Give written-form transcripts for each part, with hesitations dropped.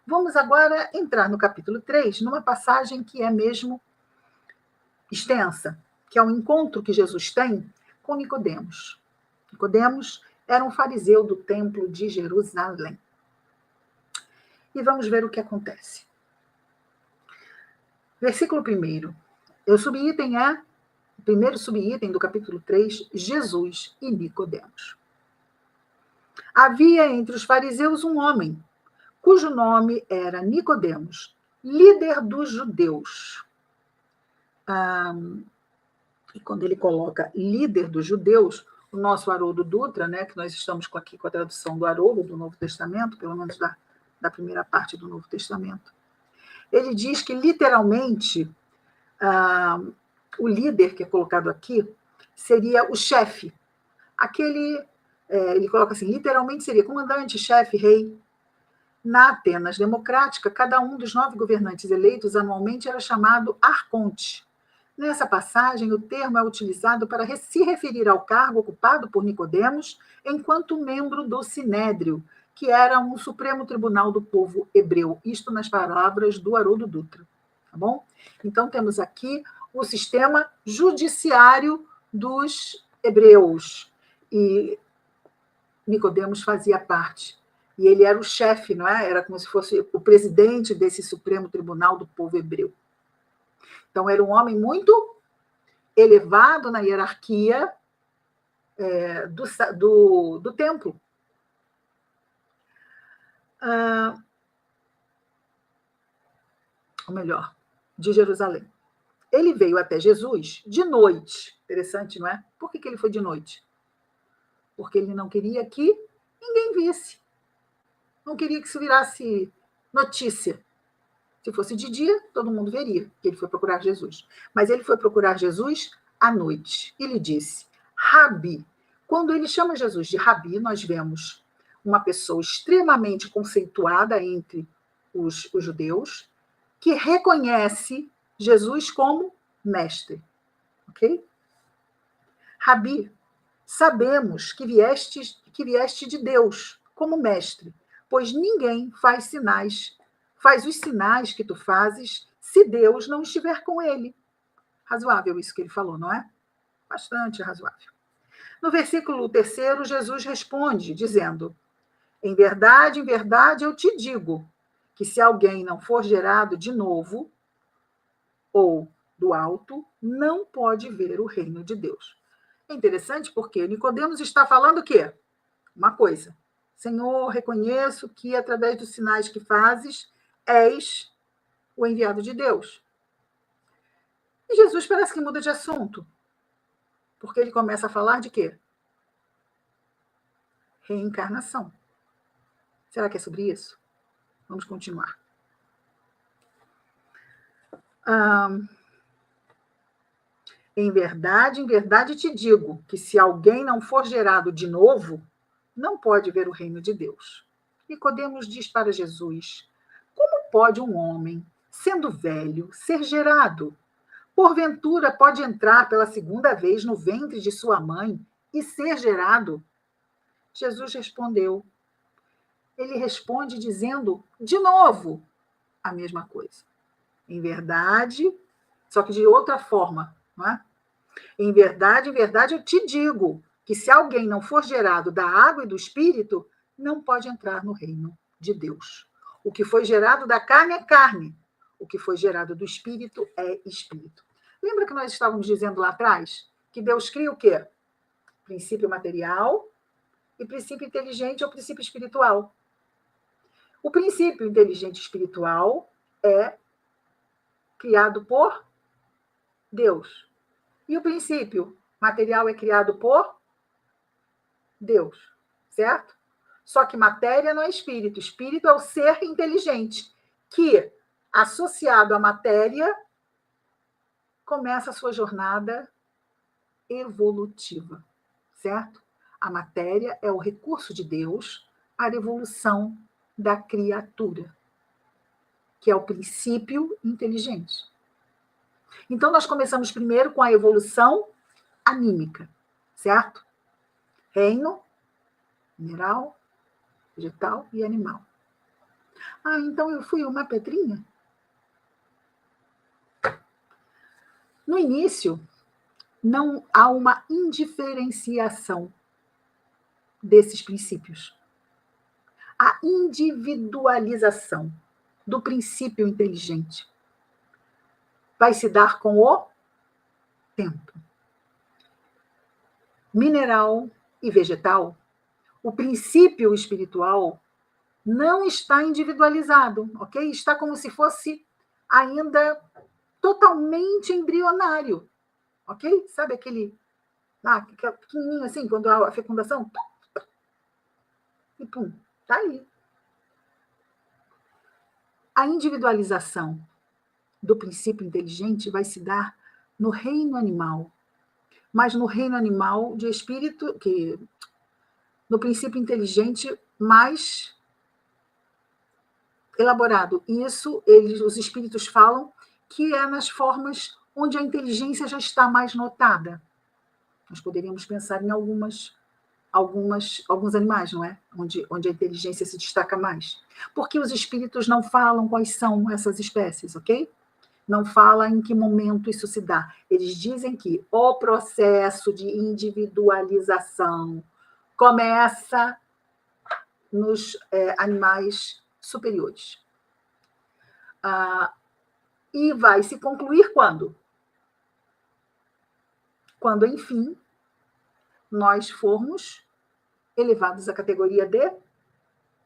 Vamos agora entrar no capítulo 3, numa passagem que é mesmo extensa, que é o encontro que Jesus tem com Nicodemos. Nicodemos era um fariseu do templo de Jerusalém. E vamos ver o que acontece. Versículo 1. O subitem é, o primeiro subitem do capítulo 3, Jesus e Nicodemos. Havia entre os fariseus um homem, cujo nome era Nicodemos, líder dos judeus. E quando ele coloca líder dos judeus, o nosso Haroldo Dutra, né, que nós estamos aqui com a tradução do Haroldo, do Novo Testamento, pelo menos da primeira parte do Novo Testamento, ele diz que, literalmente, o líder que é colocado aqui seria o chefe. Ele coloca assim, literalmente seria comandante, chefe, rei. Na Atenas democrática, cada um dos 9 governantes eleitos anualmente era chamado arconte. Nessa passagem, o termo é utilizado para se referir ao cargo ocupado por Nicodemos enquanto membro do Sinédrio, que era um supremo tribunal do povo hebreu. Isto nas palavras do Haroldo Dutra. Tá bom? Então, temos aqui o sistema judiciário dos hebreus. E Nicodemos fazia parte. E ele era o chefe, não é? Era como se fosse o presidente desse Supremo Tribunal do povo hebreu. Então, era um homem muito elevado na hierarquia do templo. Ou melhor, de Jerusalém. Ele veio até Jesus de noite. Interessante, não é? Por que ele foi de noite? Porque ele não queria que ninguém visse. Não queria que isso virasse notícia. Se fosse de dia, todo mundo veria que ele foi procurar Jesus. Mas ele foi procurar Jesus à noite. E lhe disse, Rabi. Quando ele chama Jesus de Rabi, nós vemos uma pessoa extremamente conceituada entre os judeus, que reconhece Jesus como mestre. Ok? Rabi, sabemos que vieste de Deus como mestre, pois ninguém faz os sinais que tu fazes, se Deus não estiver com ele. Razoável isso que ele falou, não é? Bastante razoável. No versículo 3, Jesus responde, dizendo, em verdade, eu te digo, que se alguém não for gerado de novo, ou do alto, não pode ver o reino de Deus. É interessante porque Nicodemos está falando o quê? Uma coisa. Senhor, reconheço que através dos sinais que fazes, és o enviado de Deus. E Jesus parece que muda de assunto. Porque ele começa a falar de quê? Reencarnação. Será que é sobre isso? Vamos continuar. Em verdade te digo que se alguém não for gerado de novo, não pode ver o reino de Deus. Nicodemos diz para Jesus, como pode um homem, sendo velho, ser gerado? Porventura pode entrar pela segunda vez no ventre de sua mãe e ser gerado? Jesus respondeu. Ele responde dizendo de novo a mesma coisa. Em verdade, só que de outra forma, não é? Em verdade eu te digo que se alguém não for gerado da água e do espírito, não pode entrar no reino de Deus. O que foi gerado da carne é carne. O que foi gerado do espírito é espírito. Lembra que nós estávamos dizendo lá atrás que Deus cria o quê? Princípio material e princípio inteligente ou princípio espiritual. O princípio inteligente espiritual é criado por Deus. E o princípio material é criado por Deus, certo? Só que matéria não é espírito. Espírito é o ser inteligente, que, associado à matéria, começa a sua jornada evolutiva, certo? A matéria é o recurso de Deus para a evolução da criatura, que é o princípio inteligente. Então, nós começamos primeiro com a evolução anímica, certo? Reino, mineral, vegetal e animal. Ah, então eu fui uma pedrinha? No início, não há uma indiferenciação desses princípios. A individualização do princípio inteligente vai se dar com o tempo. Mineral e vegetal, o princípio espiritual não está individualizado, ok? Está como se fosse ainda totalmente embrionário, ok? Sabe aquele que é pequenininho assim, quando há a fecundação, e pum, tá aí. A individualização do princípio inteligente vai se dar no reino animal, mas no reino animal de espírito, que no princípio inteligente mais elaborado. Isso os espíritos falam que é nas formas onde a inteligência já está mais notada. Nós poderíamos pensar em alguns animais, não é? Onde a inteligência se destaca mais. Porque os espíritos não falam quais são essas espécies, ok? Não fala em que momento isso se dá. Eles dizem que o processo de individualização começa nos animais superiores. E vai se concluir quando? Quando, enfim, nós formos elevados à categoria de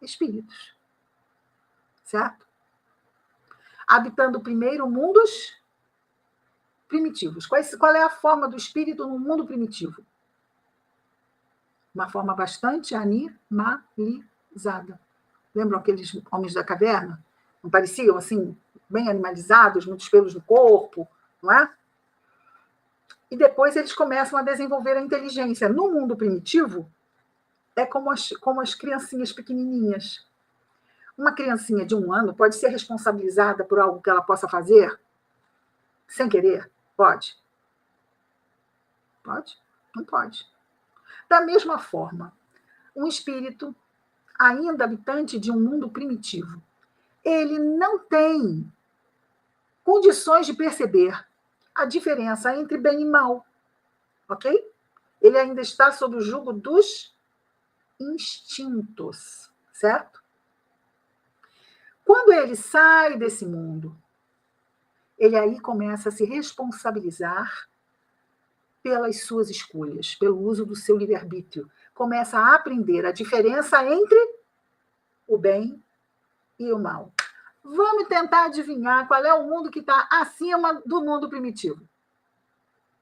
espíritos. Certo? Habitando primeiro mundos primitivos. Qual é a forma do espírito no mundo primitivo? Uma forma bastante animalizada. Lembram aqueles homens da caverna? Não pareciam assim, bem animalizados, muitos pelos no corpo, não é? E depois eles começam a desenvolver a inteligência. No mundo primitivo, é como as criancinhas pequenininhas. Uma criancinha de 1 ano pode ser responsabilizada por algo que ela possa fazer sem querer? Pode. Pode? Não pode. Da mesma forma, um espírito, ainda habitante de um mundo primitivo, ele não tem condições de perceber a diferença entre bem e mal, ok? Ele ainda está sob o jugo dos instintos, certo? Quando ele sai desse mundo, ele aí começa a se responsabilizar pelas suas escolhas, pelo uso do seu livre-arbítrio. Começa a aprender a diferença entre o bem e o mal. Vamos tentar adivinhar qual é o mundo que está acima do mundo primitivo.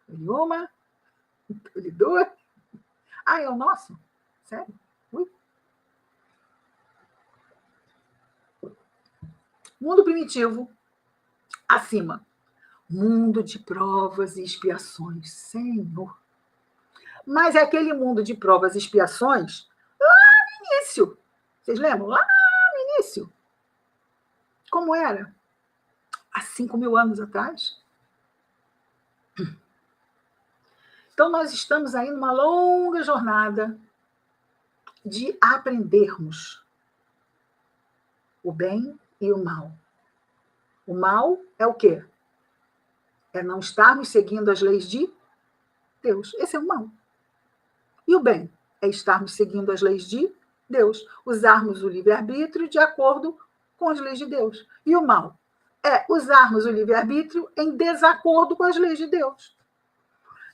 Ele uma, ele duas. Ah, é o nosso? Sério? Ui. Mundo primitivo, acima. Mundo de provas e expiações. Senhor. Mas é aquele mundo de provas e expiações lá no início. Vocês lembram? Lá no início. Como era? Há 5.000 anos atrás. Então, nós estamos aí numa longa jornada de aprendermos o bem e o mal. O mal é o quê? É não estarmos seguindo as leis de Deus. Esse é o mal. E o bem é estarmos seguindo as leis de Deus, usarmos o livre-arbítrio de acordo com as leis de Deus. E o mal é usarmos o livre-arbítrio em desacordo com as leis de Deus.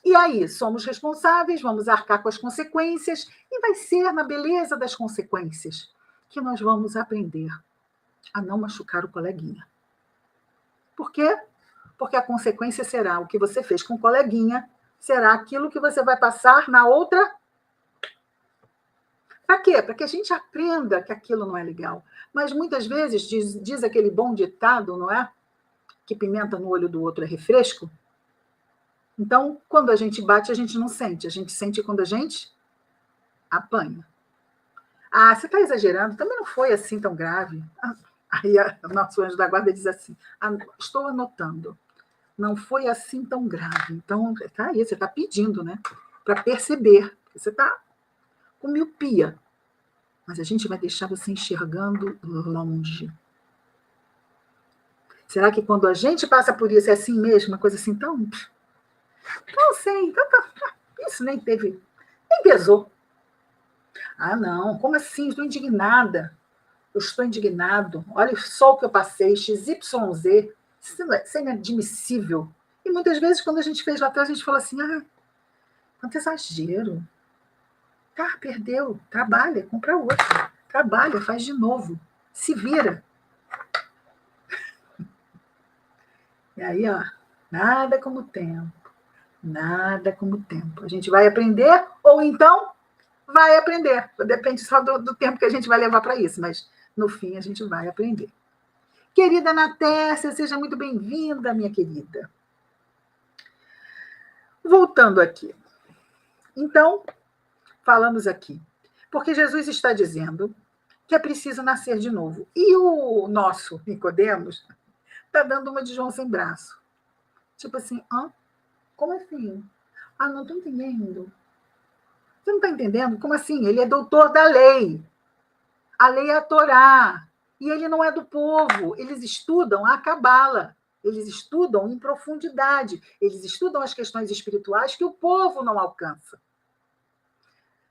E aí, somos responsáveis, vamos arcar com as consequências, e vai ser na beleza das consequências que nós vamos aprender a não machucar o coleguinha. Por quê? Porque a consequência será o que você fez com o coleguinha, será aquilo que você vai passar na outra. Para quê? Para que a gente aprenda que aquilo não é legal. Mas muitas vezes, diz aquele bom ditado, não é? Que pimenta no olho do outro é refresco. Então, quando a gente bate, a gente não sente. A gente sente quando a gente apanha. Ah, você está exagerando, também não foi assim tão grave. Aí o nosso anjo da guarda diz assim, estou anotando, não foi assim tão grave. Então, tá aí, você está pedindo, né? Para perceber, você está com miopia. mas a gente vai deixar você enxergando longe. Será que quando a gente passa por isso é assim mesmo? Uma coisa assim tão... Não sei, isso nem pesou. Ah, não, como assim? Estou indignada. Eu estou indignado. Olha só o que eu passei, XYZ. Isso é inadmissível. E muitas vezes, quando a gente fez lá atrás, a gente fala assim, quanto exagero. Tá, perdeu. Trabalha, compra outro. Trabalha, faz de novo. Se vira. E aí, nada como o tempo. Nada como o tempo. A gente vai aprender ou então vai aprender. Depende só do tempo que a gente vai levar para isso, mas no fim a gente vai aprender. Querida Natércia, seja muito bem-vinda, minha querida. Voltando aqui. Então, falamos aqui. Porque Jesus está dizendo que é preciso nascer de novo. E o nosso Nicodemos está dando uma de João sem braço. Tipo assim, como assim? Não estou entendendo. Você não está entendendo? Como assim? Ele é doutor da lei. A lei é a Torá. E ele não é do povo. Eles estudam a Cabala. Eles estudam em profundidade. Eles estudam as questões espirituais que o povo não alcança.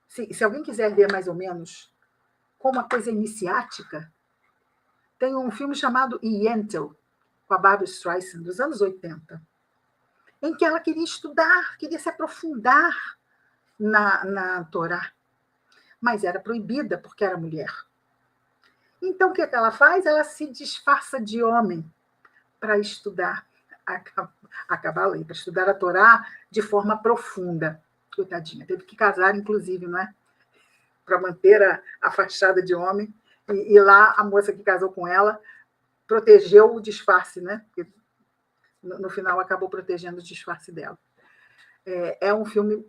Se alguém quiser ver mais ou menos como a coisa é iniciática, tem um filme chamado Yentl, com a Barbra Streisand, dos anos 80, em que ela queria estudar, queria se aprofundar na Torá, mas era proibida porque era mulher. Então, o que ela faz? Ela se disfarça de homem para estudar a Kabbalah, para estudar a Torá de forma profunda. Coitadinha, teve que casar, inclusive, não é? Para manter a fachada de homem. E lá, a moça que casou com ela protegeu o disfarce, né? Porque no final acabou protegendo o disfarce dela. É um filme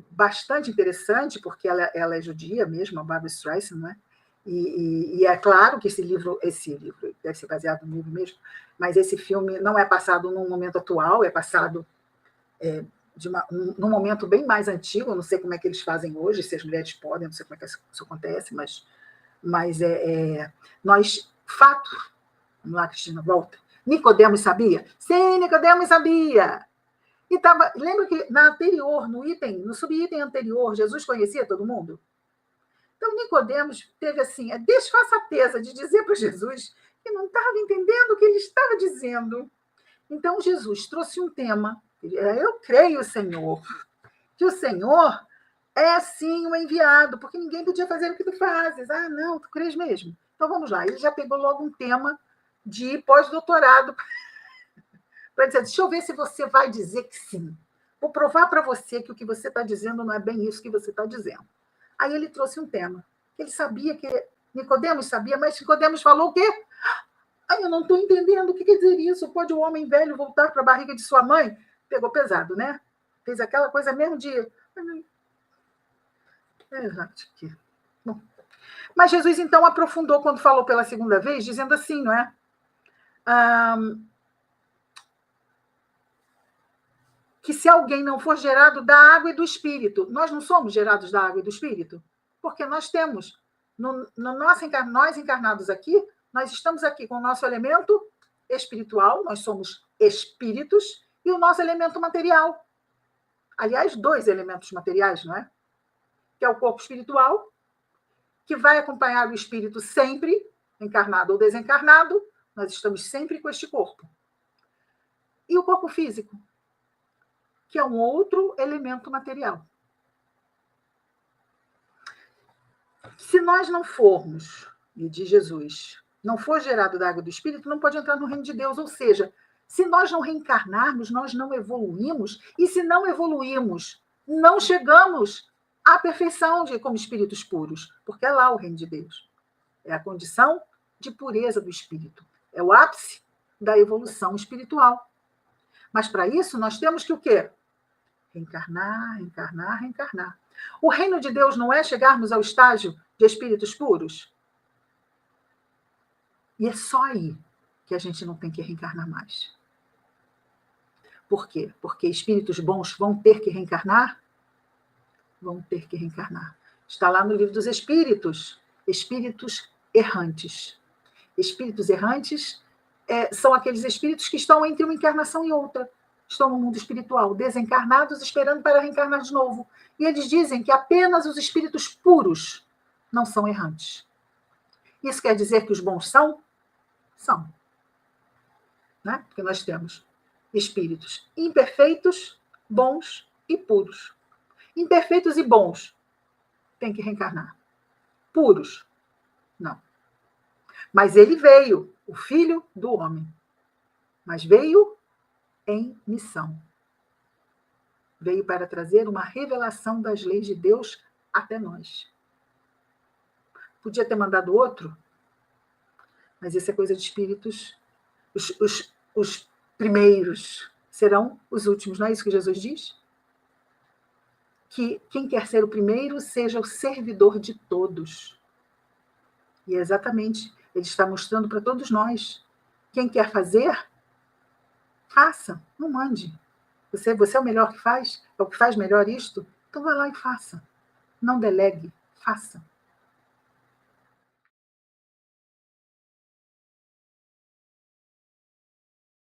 bastante interessante, porque ela é judia mesmo, a Barbra Streisand, né? E é claro que esse livro deve ser baseado no livro mesmo, mas esse filme não é passado num momento atual, é passado num momento bem mais antigo. Eu não sei como é que eles fazem hoje, se as mulheres podem, não sei como é que isso acontece, mas fato, vamos lá, Cristina, volta. Nicodemos sabia? Sim, Nicodemos sabia. E lembra que no subitem anterior, Jesus conhecia todo mundo? Então, Nicodemos teve assim a desfaçateza de dizer para Jesus que não estava entendendo o que ele estava dizendo. Então, Jesus trouxe um tema. Eu creio, Senhor, que o Senhor é sim o enviado, porque ninguém podia fazer o que tu fazes. Não, tu crês mesmo? Então, vamos lá. Ele já pegou logo um tema de pós-doutorado para dizer, deixa eu ver se você vai dizer que sim. Vou provar para você que o que você está dizendo não é bem isso que você está dizendo. Aí ele trouxe um tema. Ele sabia que Nicodemos sabia, mas Nicodemos falou o quê? Eu não estou entendendo o que quer dizer isso. Pode o homem velho voltar para a barriga de sua mãe? Pegou pesado, né? Fez aquela coisa mesmo de... Bom. Mas Jesus, então, aprofundou quando falou pela segunda vez, dizendo assim, não é? Que se alguém não for gerado da água e do Espírito, nós não somos gerados da água e do Espírito? Porque nós temos, nós encarnados aqui, nós estamos aqui com o nosso elemento espiritual, nós somos espíritos, e o nosso elemento material. Aliás, 2 elementos materiais, não é? Que é o corpo espiritual, que vai acompanhar o espírito sempre, encarnado ou desencarnado, nós estamos sempre com este corpo. E o corpo físico, que é um outro elemento material. Se nós não formos, e diz Jesus, não for gerado da água do Espírito, não pode entrar no reino de Deus. Ou seja, se nós não reencarnarmos, nós não evoluímos, e se não evoluímos, não chegamos à perfeição como espíritos puros, porque é lá o reino de Deus. É a condição de pureza do espírito. É o ápice da evolução espiritual. Mas para isso nós temos que o quê? Reencarnar, reencarnar, reencarnar. O reino de Deus não é chegarmos ao estágio de espíritos puros? E é só aí que a gente não tem que reencarnar mais. Por quê? Porque espíritos bons vão ter que reencarnar? Vão ter que reencarnar. Está lá no Livro dos Espíritos. espíritos errantes. Espíritos errantes são aqueles espíritos que estão entre uma encarnação e outra. Estão no mundo espiritual, desencarnados, esperando para reencarnar de novo. E eles dizem que apenas os espíritos puros não são errantes. Isso quer dizer que os bons são? São. Né? Porque nós temos espíritos imperfeitos, bons e puros. Imperfeitos e bons têm que reencarnar. Puros, não. Mas ele veio, o Filho do Homem. Mas veio em missão. Veio para trazer uma revelação das leis de Deus até nós. Podia ter mandado outro, mas isso é coisa de espíritos. Os primeiros serão os últimos, não é isso que Jesus diz? Que quem quer ser o primeiro seja o servidor de todos. E é exatamente, ele está mostrando para todos nós. Quem quer fazer, faça, não mande. Você é o melhor que faz? É o que faz melhor isto? Então vá lá e faça. Não delegue, faça.